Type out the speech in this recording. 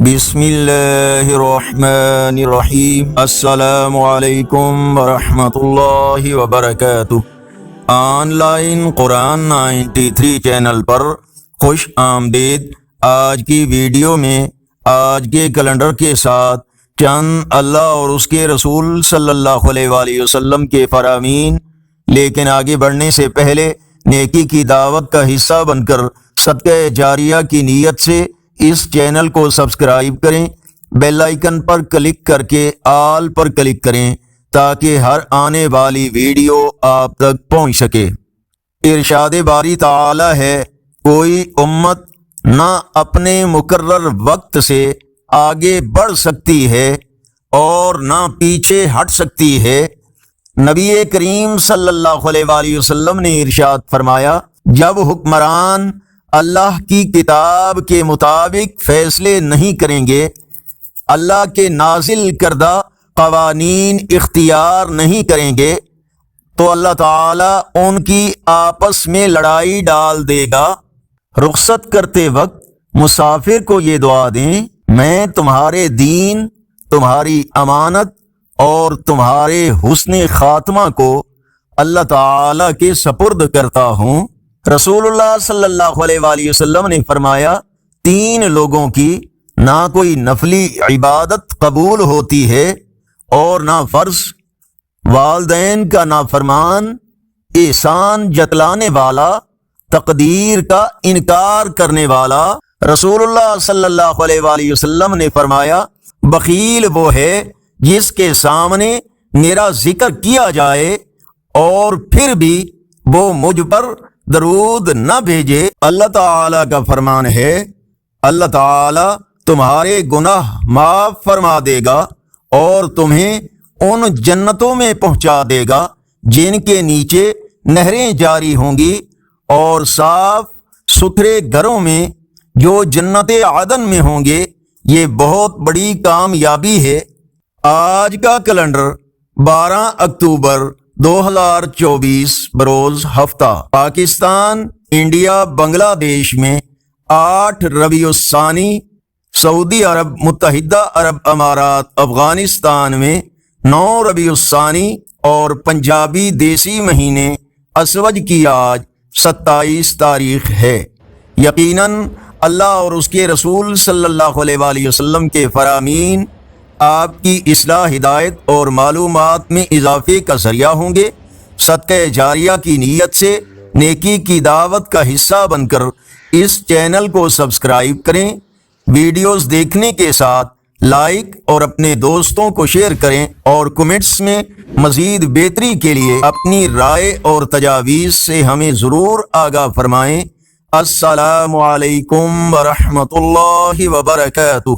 بسم اللہ الرحمن الرحیم۔ السلام علیکم ورحمۃ اللہ وبرکاتہ۔ آن لائن قرآن 93 چینل پر خوش آمدید۔ آج کی ویڈیو میں آج کے کیلنڈر کے ساتھ چند اللہ اور اس کے رسول صلی اللہ علیہ وآلہ وسلم کے فرامین، لیکن آگے بڑھنے سے پہلے نیکی کی دعوت کا حصہ بن کر صدقہ جاریہ کی نیت سے اس چینل کو سبسکرائب کریں، بیل آئیکن پر کلک کر کے آل پر کلک کریں تاکہ ہر آنے والی ویڈیو آپ تک پہنچ سکے۔ ارشاد باری تعالی ہے، کوئی امت نہ اپنے مقرر وقت سے آگے بڑھ سکتی ہے اور نہ پیچھے ہٹ سکتی ہے۔ نبی کریم صلی اللہ علیہ وآلہ وسلم نے ارشاد فرمایا، جب حکمران اللہ کی کتاب کے مطابق فیصلے نہیں کریں گے، اللہ کے نازل کردہ قوانین اختیار نہیں کریں گے، تو اللہ تعالیٰ ان کی آپس میں لڑائی ڈال دے گا۔ رخصت کرتے وقت مسافر کو یہ دعا دیں، میں تمہارے دین، تمہاری امانت اور تمہارے حسن خاتمہ کو اللہ تعالیٰ کے سپرد کرتا ہوں۔ رسول اللہ صلی اللہ علیہ وآلہ وسلم نے فرمایا، 3 لوگوں کی نہ کوئی نفلی عبادت قبول ہوتی ہے اور نہ فرض: والدین کا نافرمان، احسان جتلانے والا، تقدیر کا انکار کرنے والا۔ رسول اللہ صلی اللہ علیہ وآلہ وسلم نے فرمایا، بخیل وہ ہے جس کے سامنے میرا ذکر کیا جائے اور پھر بھی وہ مجھ پر درود نہ بھیجے۔ اللہ تعالیٰ کا فرمان ہے، اللہ تعالیٰ تمہارے گناہ معاف فرما دے گا اور تمہیں ان جنتوں میں پہنچا دے گا جن کے نیچے نہریں جاری ہوں گی، اور صاف ستھرے گھروں میں جو جنت عدن میں ہوں گے۔ یہ بہت بڑی کامیابی ہے۔ آج کا کیلنڈر 12 اکتوبر 2024 بروز ہفتہ، پاکستان، انڈیا، بنگلہ دیش میں 8 ربیع الثانی، سعودی عرب، متحدہ عرب امارات، افغانستان میں 9 ربیع الثانی، اور پنجابی دیسی مہینے اسوج کی آج 27 تاریخ ہے۔ یقیناً اللہ اور اس کے رسول صلی اللہ علیہ وآلہ وسلم کے فرامین آپ کی اصلاح، ہدایت اور معلومات میں اضافے کا ذریعہ ہوں گے۔ صدقہ جاریہ کی نیت سے نیکی کی دعوت کا حصہ بن کر اس چینل کو سبسکرائب کریں، ویڈیوز دیکھنے کے ساتھ لائک اور اپنے دوستوں کو شیئر کریں، اور کمنٹس میں مزید بہتری کے لیے اپنی رائے اور تجاویز سے ہمیں ضرور آگاہ فرمائیں۔ السلام علیکم ورحمۃ اللہ وبرکاتہ۔